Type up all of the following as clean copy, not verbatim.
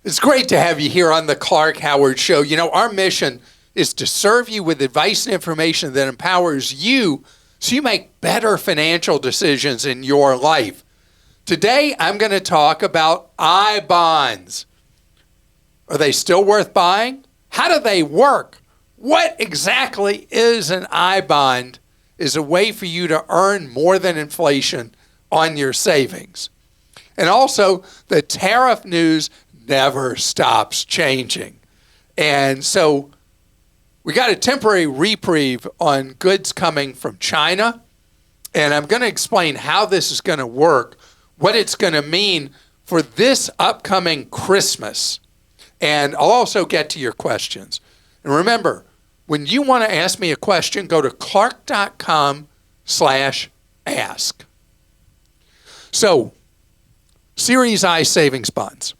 It's great to have you here on the Clark Howard Show. You know, our mission is to serve you with advice and information that empowers you so you make better financial decisions in your life. Today, I'm going to talk about I-bonds. Are they still worth buying? How do they work? What exactly is an I-bond? Is a way for you to earn more than inflation on your savings. And also, the tariff news never stops changing. And so we got a temporary reprieve on goods coming from China. And I'm going to explain how this is going to work, what it's going to mean for this upcoming Christmas. And I'll also get to your questions. And remember, when you want to ask me a question, go to clark.com/ask. So, Series I savings bonds.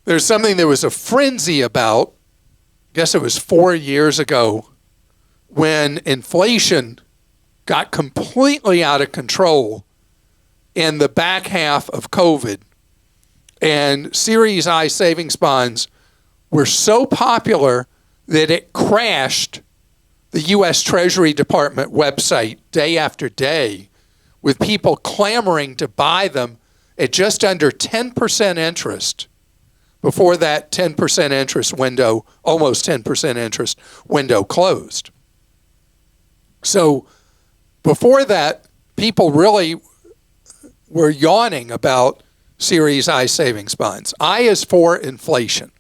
There's something there was a frenzy about, I guess it was 4 years ago, when inflation got completely out of control in the back half of COVID. And Series I savings bonds were so popular that it crashed the U.S. Treasury Department website day after day, with people clamoring to buy them at just under 10% interest before that 10% interest window, almost 10% interest window closed. So before that, people really were yawning about Series I savings bonds. I is for inflation.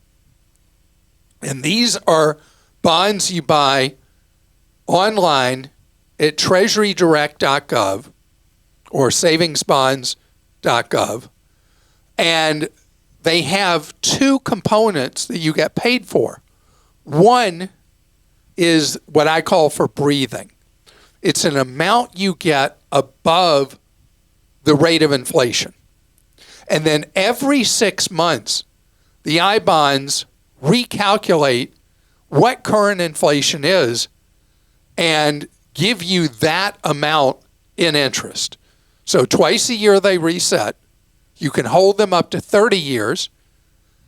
And these are bonds you buy online at treasurydirect.gov or savingsbonds.gov. And they have two components that you get paid for. One is what I call for breathing. It's an amount you get above the rate of inflation. And then every 6 months, the I-bonds recalculate what current inflation is and give you that amount in interest. So twice a year they reset. You can hold them up to 30 years.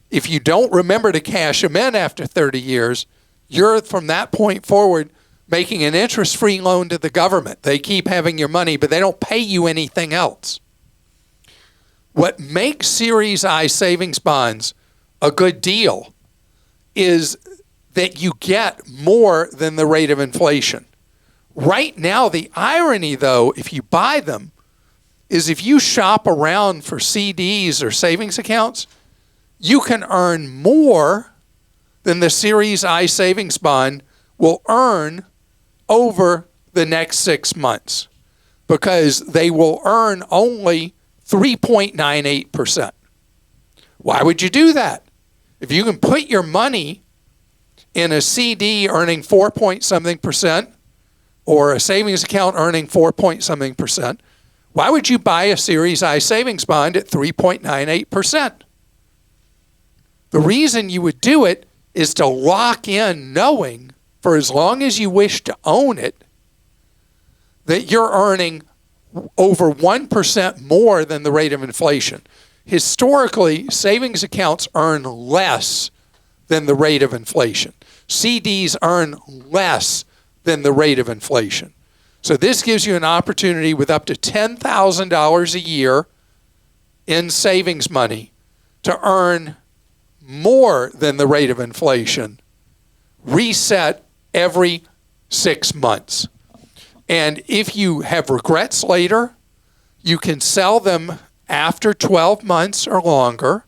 If you don't remember to cash them in after 30 years, you're from that point forward making an interest-free loan to the government. They keep having your money, but they don't pay you anything else. What makes Series I savings bonds a good deal is that you get more than the rate of inflation. Right now, the irony, though, if you buy them, is if you shop around for CDs or savings accounts, you can earn more than the Series I savings bond will earn over the next 6 months, because they will earn only 3.98%. Why would you do that? If you can put your money in a CD earning 4 point something percent or a savings account earning 4 point something percent, why would you buy a Series I savings bond at 3.98%? The reason you would do it is to lock in knowing for as long as you wish to own it that you're earning over 1% more than the rate of inflation. Historically, savings accounts earn less than the rate of inflation. CDs earn less than the rate of inflation. So this gives you an opportunity with up to $10,000 a year in savings money to earn more than the rate of inflation, reset every 6 months. And if you have regrets later, you can sell them after 12 months or longer.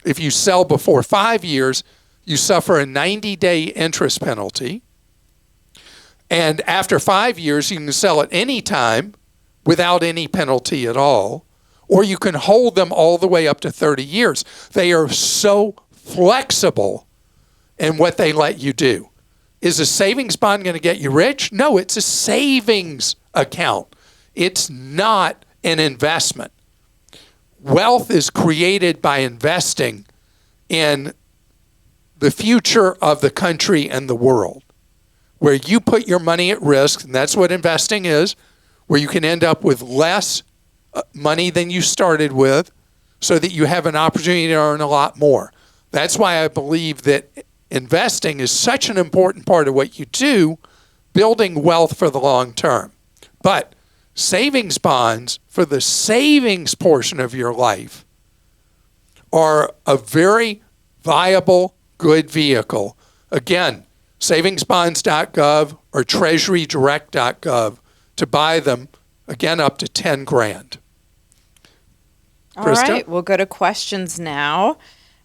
If you sell before 5 years, you suffer a 90-day interest penalty. And after 5 years, you can sell at any time without any penalty at all. Or you can hold them all the way up to 30 years. They are so flexible in what they let you do. Is a savings bond going to get you rich? No, it's a savings account. It's not an investment. Wealth is created by investing in the future of the country and the world, where you put your money at risk, and that's what investing is, where you can end up with less money than you started with, so that you have an opportunity to earn a lot more. That's why I believe that investing is such an important part of what you do, building wealth for the long term. But savings bonds for the savings portion of your life are a very viable, good vehicle. Again, savingsbonds.gov or treasurydirect.gov to buy them, again, up to 10 grand. All Krista? right, we'll go to questions now.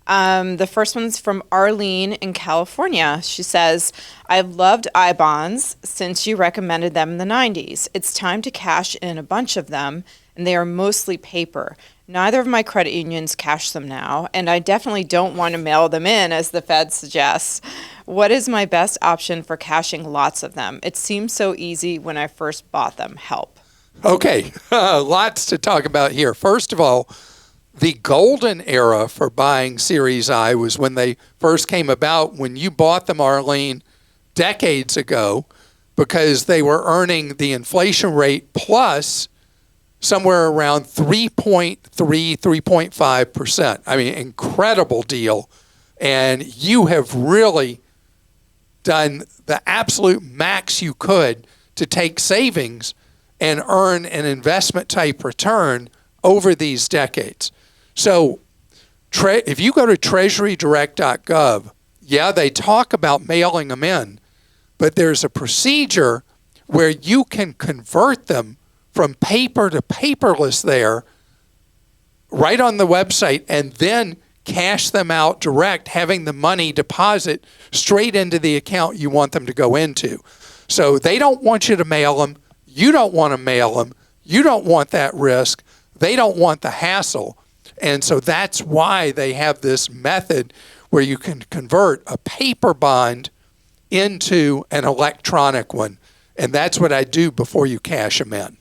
The first one's from Arlene in California. She says, I've loved I-bonds since you recommended them in the 90s. It's time to cash in a bunch of them, and they are mostly paper. Neither of my credit unions cash them now, and I definitely don't want to mail them in, as the Fed suggests. What is my best option for cashing lots of them? It seemed so easy when I first bought them. Help. Okay, lots to talk about here. First of all, the golden era for buying Series I was when they first came about, when you bought them, Arlene, decades ago, because they were earning the inflation rate plus somewhere around 3.3, 3.5%. I mean, incredible deal. And you have really done the absolute max you could to take savings and earn an investment type return over these decades. So if you go to treasurydirect.gov, yeah, they talk about mailing them in, but there's a procedure where you can convert them from paper to paperless there right on the website and then cash them out direct, having the money deposit straight into the account you want them to go into. So they don't want you to mail them. You don't want to mail them. You don't want that risk. They don't want the hassle. And so that's why they have this method where you can convert a paper bond into an electronic one. And that's what I do before you cash them in.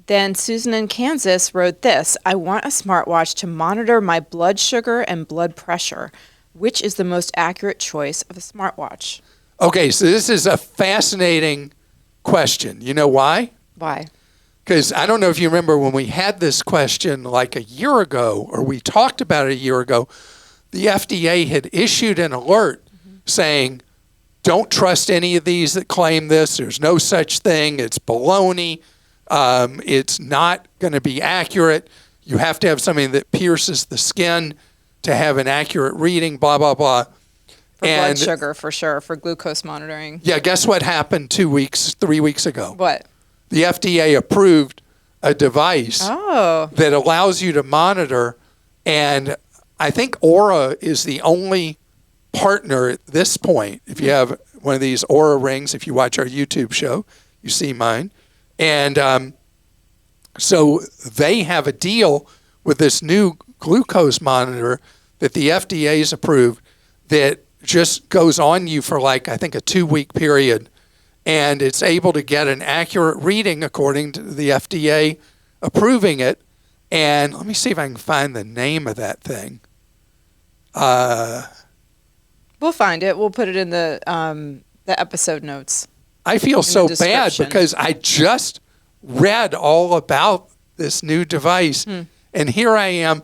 Then Susan in Kansas wrote this: I want a smartwatch to monitor my blood sugar and blood pressure. Which is the most accurate choice of a smartwatch? Okay, so this is a fascinating question. You know why? Why? Because I don't know if you remember when we had this question like a year ago, or we talked about it a year ago, the FDA had issued an alert saying, don't trust any of these that claim this. There's no such thing. It's baloney. It's not going to be accurate. You have to have something that pierces the skin to have an accurate reading, blah, blah, blah. For blood sugar, for sure, for glucose monitoring. Yeah, guess what happened 3 weeks ago? What? The FDA approved a device that allows you to monitor, and I think Aura is the only partner at this point. If you have one of these Aura rings, if you watch our YouTube show, you see mine. And so they have a deal with this new glucose monitor that the FDA's approved that just goes on you for like, I think, a 2-week period. And it's able to get an accurate reading according to the FDA approving it. And let me see if I can find the name of that thing. We'll find it. We'll put it in the episode notes. I feel so bad because I just read all about this new device, and here I am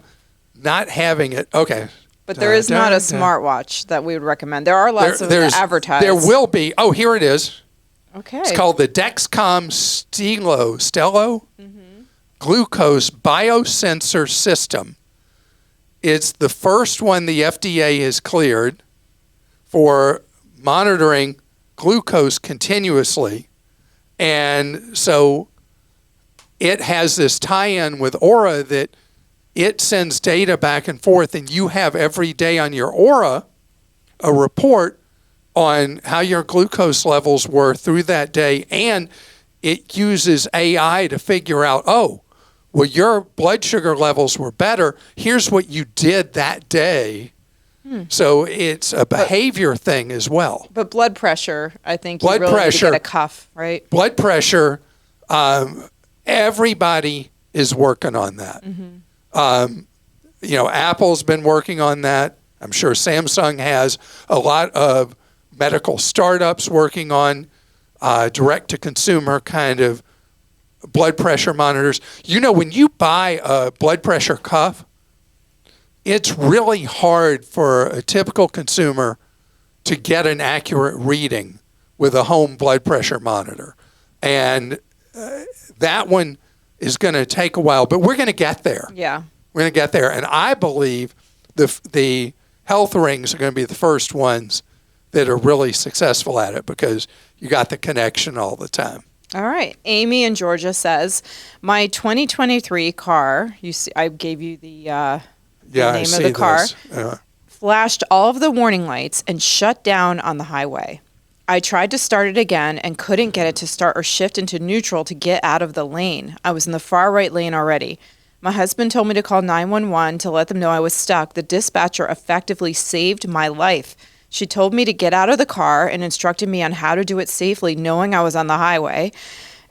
not having it. Okay. But there is not a smartwatch that we would recommend. There are lots of advertised. There will be. Oh, here it is. Okay. It's called the Dexcom Stelo Glucose Biosensor System. It's the first one the FDA has cleared for monitoring glucose continuously. And so it has this tie-in with Aura that it sends data back and forth, and you have every day on your Aura a report on how your glucose levels were through that day, and it uses AI to figure out, oh, well, your blood sugar levels were better. Here's what you did that day. So it's a behavior thing as well. But blood pressure, I think you really need to get a cuff, right? Blood pressure, everybody is working on that. Apple's been working on that. I'm sure Samsung has a lot of medical startups working on direct-to-consumer kind of blood pressure monitors. You know, when you buy a blood pressure cuff, it's really hard for a typical consumer to get an accurate reading with a home blood pressure monitor. And that one is going to take a while, but we're going to get there. Yeah. We're going to get there. And I believe the health rings are going to be the first ones that are really successful at it because you got the connection all the time. All right. Amy in Georgia says, my 2023 car, you see, I gave you the name of the car, flashed all of the warning lights and shut down on the highway. I tried to start it again and couldn't get it to start or shift into neutral to get out of the lane. I was in the far right lane already. My husband told me to call 911 to let them know I was stuck. The dispatcher effectively saved my life. She told me to get out of the car and instructed me on how to do it safely, knowing I was on the highway,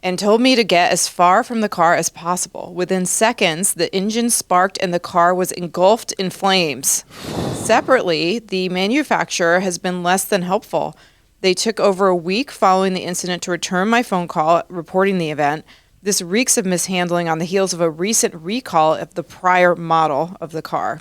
and told me to get as far from the car as possible. Within seconds, the engine sparked and the car was engulfed in flames. Separately, the manufacturer has been less than helpful. They took over a week following the incident to return my phone call reporting the event. This reeks of mishandling on the heels of a recent recall of the prior model of the car.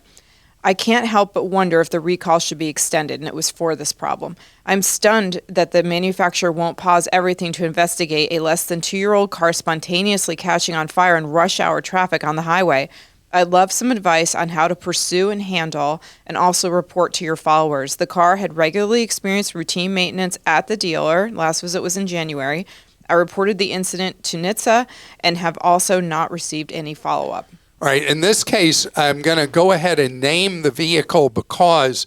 I can't help but wonder if the recall should be extended, and it was for this problem. I'm stunned that the manufacturer won't pause everything to investigate a less than 2-year-old car spontaneously catching on fire in rush hour traffic on the highway. I'd love some advice on how to pursue and handle and also report to your followers. The car had regularly experienced routine maintenance at the dealer. Last visit was in January. I reported the incident to NHTSA and have also not received any follow-up. All right, in this case, I'm going to go ahead and name the vehicle because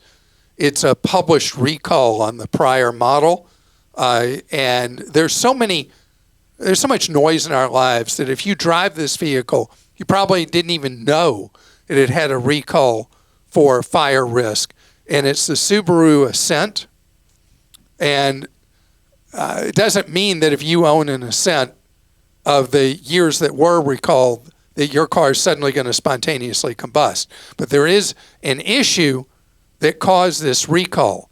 it's a published recall on the prior model. And there's so much noise in our lives that if you drive this vehicle, you probably didn't even know that it had a recall for fire risk. And it's the Subaru Ascent. And it doesn't mean that if you own an Ascent of the years that were recalled, that your car is suddenly going to spontaneously combust. But there is an issue that caused this recall.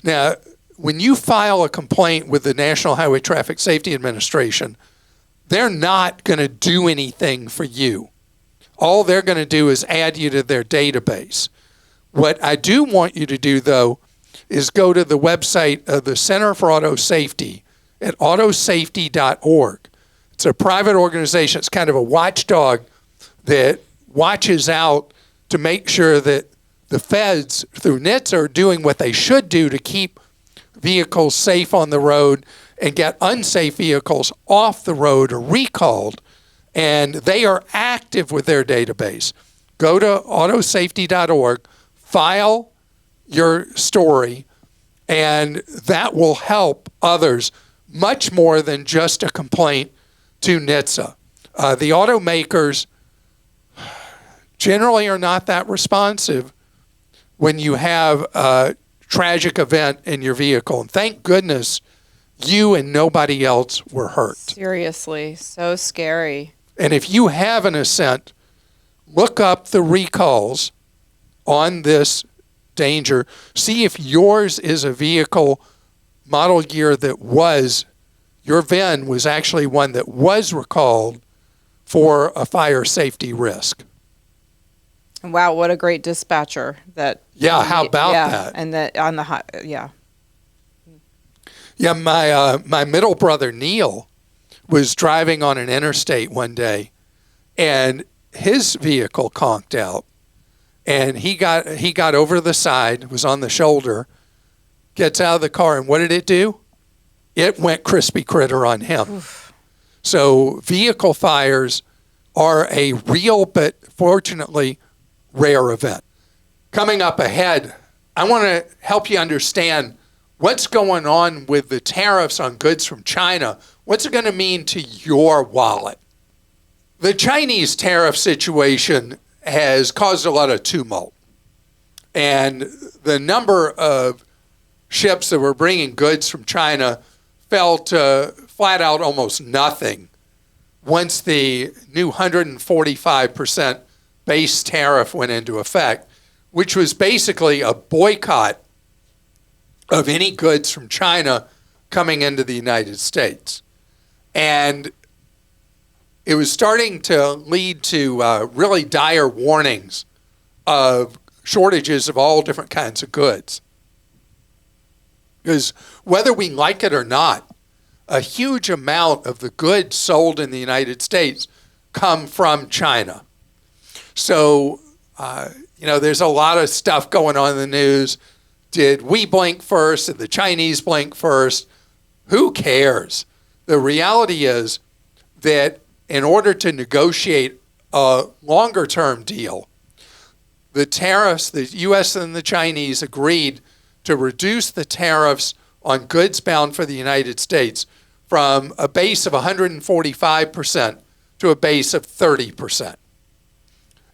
Now, when you file a complaint with the National Highway Traffic Safety Administration, they're not going to do anything for you. All they're going to do is add you to their database. What I do want you to do, though, is go to the website of the Center for Auto Safety at autosafety.org. It's a private organization. It's kind of a watchdog that watches out to make sure that the feds through NHTSA are doing what they should do to keep vehicles safe on the road and get unsafe vehicles off the road or recalled. And they are active with their database. Go to autosafety.org, file your story, and that will help others much more than just a complaint to NHTSA. The automakers generally are not that responsive when you have a tragic event in your vehicle. And thank goodness you and nobody else were hurt. Seriously, so scary. And if you have an Ascent, look up the recalls on this danger. See if yours is a vehicle model year that was, your VIN was actually one that was recalled for a fire safety risk. Wow, what a great dispatcher that. Yeah, how about that? And that on the yeah. Yeah, my middle brother Neil was driving on an interstate one day, and his vehicle conked out, and he got over the side, was on the shoulder, gets out of the car, and what did it do? It went crispy critter on him. Oof. So vehicle fires are a real but fortunately rare event. Coming up ahead, I want to help you understand what's going on with the tariffs on goods from China. What's it going to mean to your wallet? The Chinese tariff situation has caused a lot of tumult. And the number of ships that were bringing goods from China fell to flat out almost nothing once the new 145% base tariff went into effect, which was basically a boycott of any goods from China coming into the United States. And it was starting to lead to really dire warnings of shortages of all different kinds of goods. Because whether we like it or not, a huge amount of the goods sold in the United States come from China. So, there's a lot of stuff going on in the news. Did we blink first? Did the Chinese blink first? Who cares? The reality is that in order to negotiate a longer-term deal, the tariffs, the U.S. and the Chinese agreed to reduce the tariffs on goods bound for the United States from a base of 145% to a base of 30%.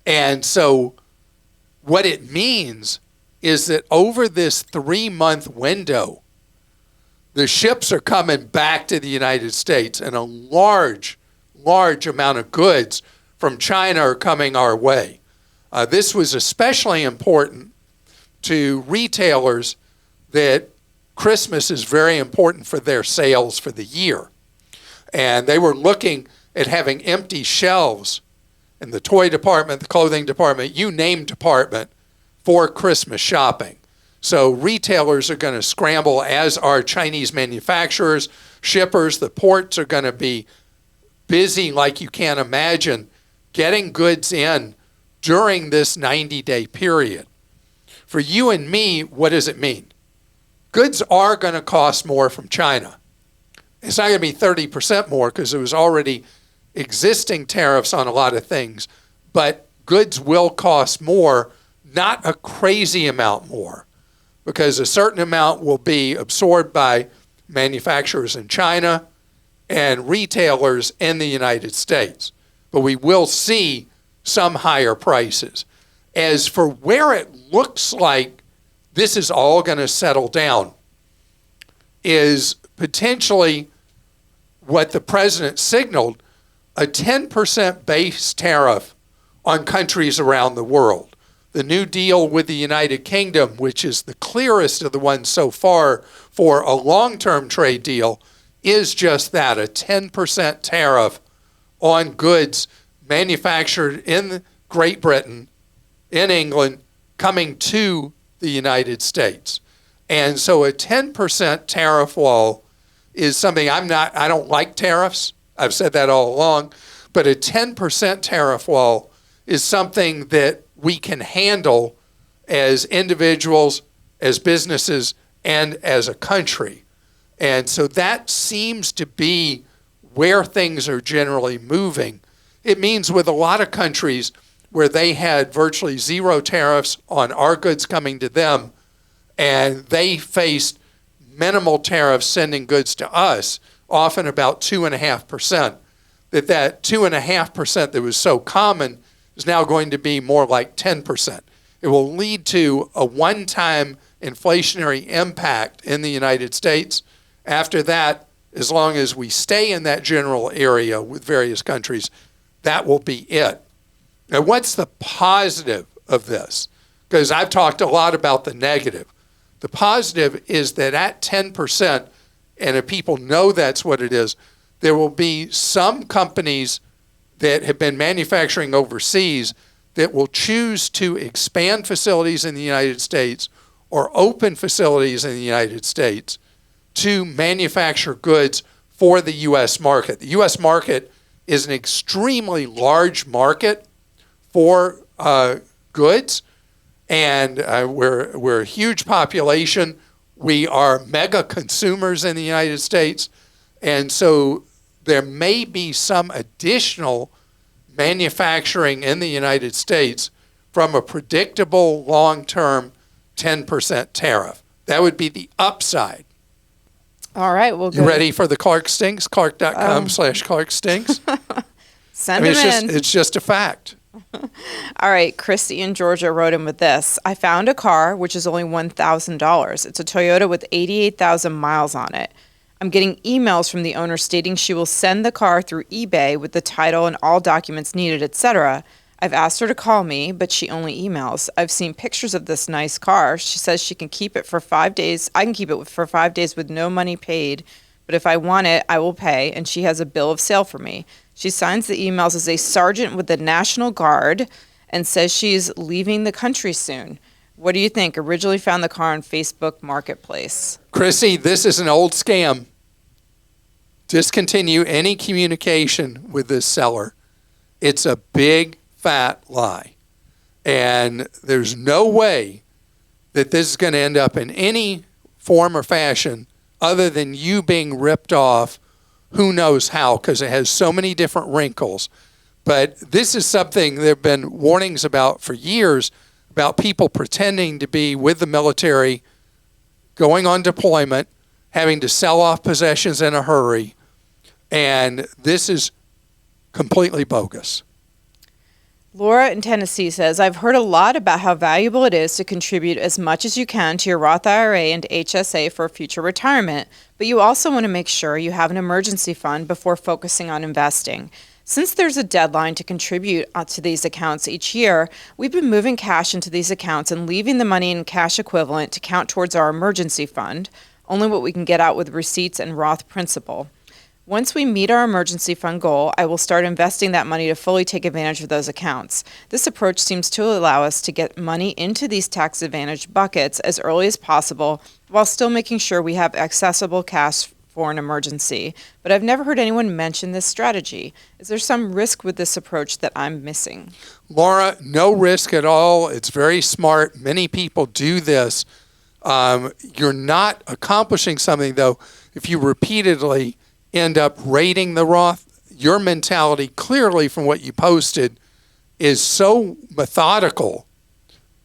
And so what it means is that over this 3-month window, the ships are coming back to the United States, and a large amount of goods from China are coming our way. This was especially important to retailers that Christmas is very important for their sales for the year. And they were looking at having empty shelves in the toy department, the clothing department, you name department, for Christmas shopping. So retailers are going to scramble, as are Chinese manufacturers, shippers. The ports are going to be busy like you can't imagine, getting goods in during this 90-day period. For you and me, what does it mean? Goods are going to cost more from China. It's not going to be 30% more because there was already existing tariffs on a lot of things, but goods will cost more, not a crazy amount more, because a certain amount will be absorbed by manufacturers in China and retailers in the United States. But we will see some higher prices. As for where it looks like this is all going to settle down, is potentially what the president signaled, a 10% base tariff on countries around the world. The new deal with the United Kingdom, which is the clearest of the ones so far for a long-term trade deal, is just that, a 10% tariff on goods manufactured in Great Britain, in England, coming to the United States. And so a 10% tariff wall is something I don't like tariffs. I've said that all along. But a 10% tariff wall is something that we can handle as individuals, as businesses, and as a country. And so that seems to be where things are generally moving. It means with a lot of countries where they had virtually zero tariffs on our goods coming to them, and they faced minimal tariffs sending goods to us, often about 2.5%, that 2.5% that was so common is now going to be more like 10%. It will lead to a one-time inflationary impact in the United States. After that, as long as we stay in that general area with various countries, that will be it. Now, what's the positive of this? Because I've talked a lot about the negative. The positive is that at 10%, and if people know that's what it is, there will be some companies that have been manufacturing overseas that will choose to expand facilities in the United States or open facilities in the United States to manufacture goods for the U.S. market. The U.S. market is an extremely large market for goods, and we're a huge population. We are mega consumers in the United States, and so there may be some additional manufacturing in the United States from a predictable long-term 10% tariff. That would be the upside. All right, well, you ready for the Clark Stinks? Clark.com/Clark Stinks. Send them in. It's just a fact. All right, Chrissy in Georgia wrote in with this. I found a car which is only $1,000. It's a Toyota with 88,000 miles on it. I'm getting emails from the owner stating she will send the car through eBay with the title and all documents needed, etc. I've asked her to call me, but she only emails. I've seen pictures of this nice car. She says she can keep it for 5 days. I can keep it for 5 days with no money paid, but if I want it, I will pay, and she has a bill of sale for me. She signs the emails as a sergeant with the National Guard, and says she's leaving the country soon. What do you think? Originally found the car on Facebook Marketplace. Chrissy, this is an old scam. Discontinue any communication with this seller. It's a big, fat lie. And there's no way that this is going to end up in any form or fashion other than you being ripped off, who knows how, because it has so many different wrinkles. But this is something there have been warnings about for years, about people pretending to be with the military, going on deployment, having to sell off possessions in a hurry. And this is completely bogus. Laura in Tennessee says, I've heard a lot about how valuable it is to contribute as much as you can to your Roth IRA and HSA for future retirement, but you also want to make sure you have an emergency fund before focusing on investing. Since there's a deadline to contribute to these accounts each year, we've been moving cash into these accounts and leaving the money in cash equivalent to count towards our emergency fund, only what we can get out with receipts and Roth principal. Once we meet our emergency fund goal, I will start investing that money to fully take advantage of those accounts. This approach seems to allow us to get money into these tax advantage buckets as early as possible while still making sure we have accessible cash for an emergency. But I've never heard anyone mention this strategy. Is there some risk with this approach that I'm missing? Laura, no risk at all. It's very smart. Many people do this. You're not accomplishing something, though, if you repeatedly end up rating the Roth. Your mentality, clearly from what you posted, is so methodical,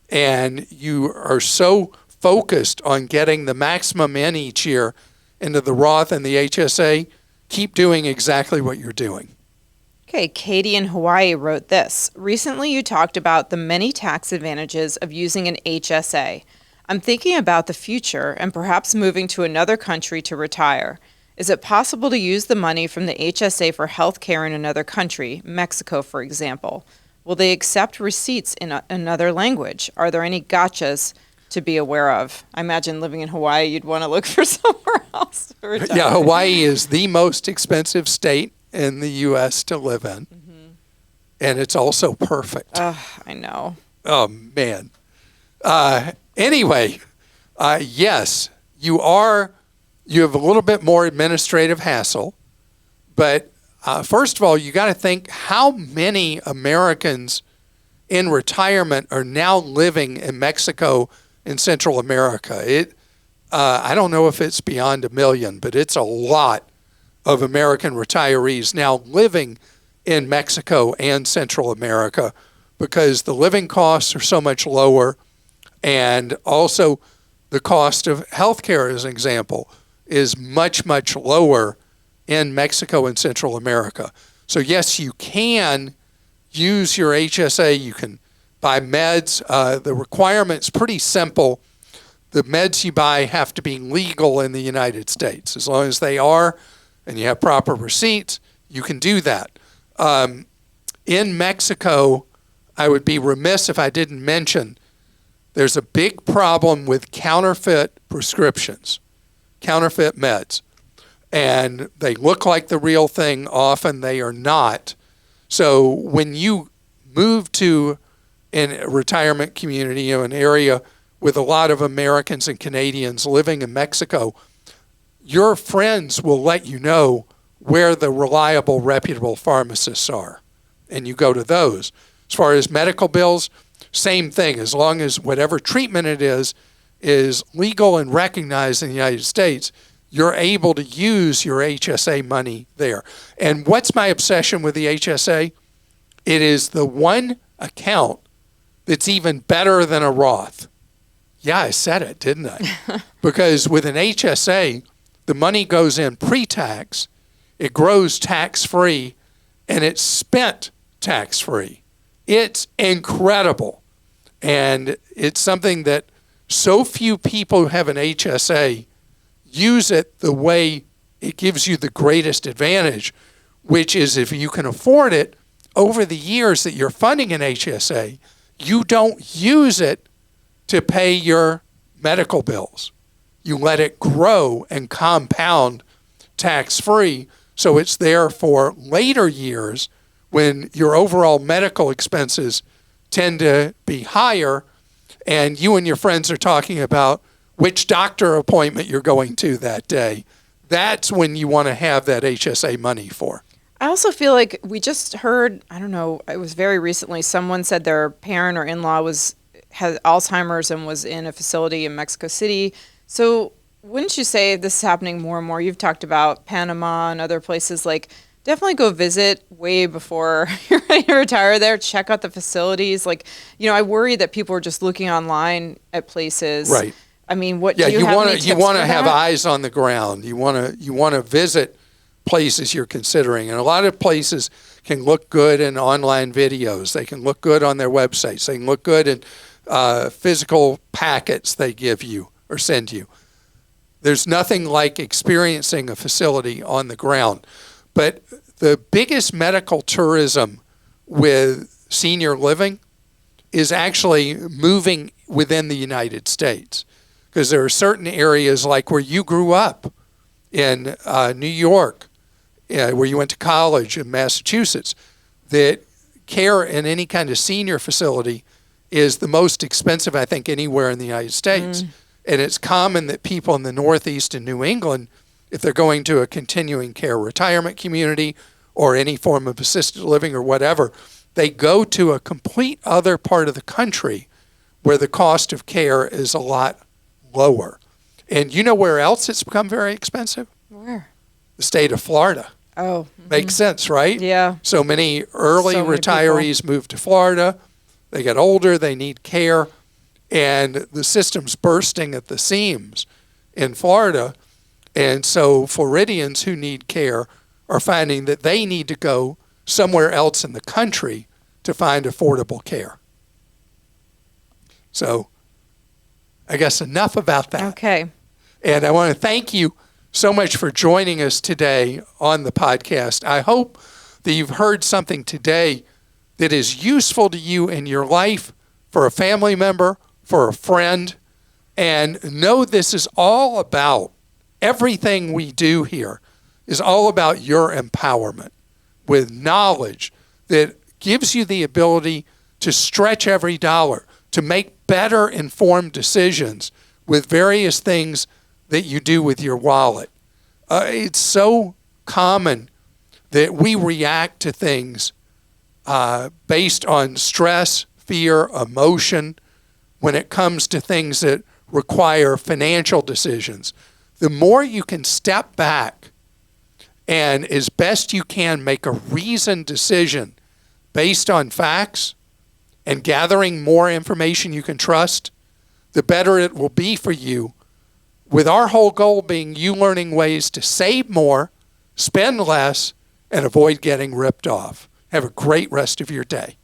and you are so focused on getting the maximum in each year into the Roth and the HSA. Keep doing exactly what you're doing. Okay, Katie in Hawaii wrote this. Recently you talked about the many tax advantages of using an HSA. I'm thinking about the future and perhaps moving to another country to retire. Is it possible to use the money from the HSA for health care in another country, Mexico, for example? Will they accept receipts in another language? Are there any gotchas to be aware of? I imagine living in Hawaii, you'd want to look for somewhere else to retire. Yeah, Hawaii is the most expensive state in the U.S. to live in. Mm-hmm. And it's also perfect. I know. Oh, man. Anyway, yes, you have a little bit more administrative hassle, but first of all, you got to think how many Americans in retirement are now living in Mexico and Central America. I don't know if it's beyond 1 million, but it's a lot of American retirees now living in Mexico and Central America because the living costs are so much lower, and also the cost of health care, as an example, is much, much lower in Mexico and Central America. So yes, you can use your HSA. You can buy meds. The requirement's pretty simple. The meds you buy have to be legal in the United States. As long as they are and you have proper receipts, you can do that. In Mexico, I would be remiss if I didn't mention there's a big problem with counterfeit prescriptions, counterfeit meds. And they look like the real thing. Often they are not. So when you move to a retirement community, an area with a lot of Americans and Canadians living in Mexico, your friends will let you know where the reliable, reputable pharmacists are. And you go to those. As far as medical bills, same thing. As long as whatever treatment it is legal and recognized in the United States, you're able to use your HSA money there. And what's my obsession with the HSA? It is the one account that's even better than a Roth. Yeah, I said it, didn't I? Because with an HSA, the money goes in pre-tax, it grows tax-free, and it's spent tax-free. It's incredible. And it's something that so few people who have an HSA use it the way it gives you the greatest advantage, which is if you can afford it, over the years that you're funding an HSA, you don't use it to pay your medical bills. You let it grow and compound tax-free, so it's there for later years when your overall medical expenses tend to be higher, and you and your friends are talking about which doctor appointment you're going to that day. That's when you want to have that HSA money for. I also feel like we just heard, I don't know, it was very recently, someone said their parent or in-law had Alzheimer's and was in a facility in Mexico City. So wouldn't you say this is happening more and more? You've talked about Panama and other places. Like, definitely go visit way before you're ready to retire there. Check out the facilities. Like, I worry that people are just looking online at places. Right. I mean, what? Yeah, do you have any you tips want to for have that? eyes on the ground. You want to visit places you're considering, and a lot of places can look good in online videos. They can look good on their websites. They can look good in physical packets they give you or send you. There's nothing like experiencing a facility on the ground. But the biggest medical tourism with senior living is actually moving within the United States, because there are certain areas like where you grew up in New York, where you went to college in Massachusetts, that care in any kind of senior facility is the most expensive, I think, anywhere in the United States. And it's common that people in the Northeast and New England, if they're going to a continuing care retirement community or any form of assisted living or whatever, they go to a complete other part of the country where the cost of care is a lot lower. And you know where else it's become very expensive? Where? The state of Florida. Oh. Makes sense, right? Yeah. So many early So many retirees move to Florida. They get older, they need care, and the system's bursting at the seams in Florida. And so Floridians who need care are finding that they need to go somewhere else in the country to find affordable care. So I guess enough about that. Okay. And I want to thank you so much for joining us today on the podcast. I hope that you've heard something today that is useful to you in your life, for a family member, for a friend, and know this is all about, everything we do here is all about your empowerment with knowledge that gives you the ability to stretch every dollar, to make better informed decisions with various things that you do with your wallet. It's so common that we react to things based on stress, fear, emotion when it comes to things that require financial decisions. The more you can step back and as best you can make a reasoned decision based on facts and gathering more information you can trust, the better it will be for you, with our whole goal being you learning ways to save more, spend less, and avoid getting ripped off. Have a great rest of your day.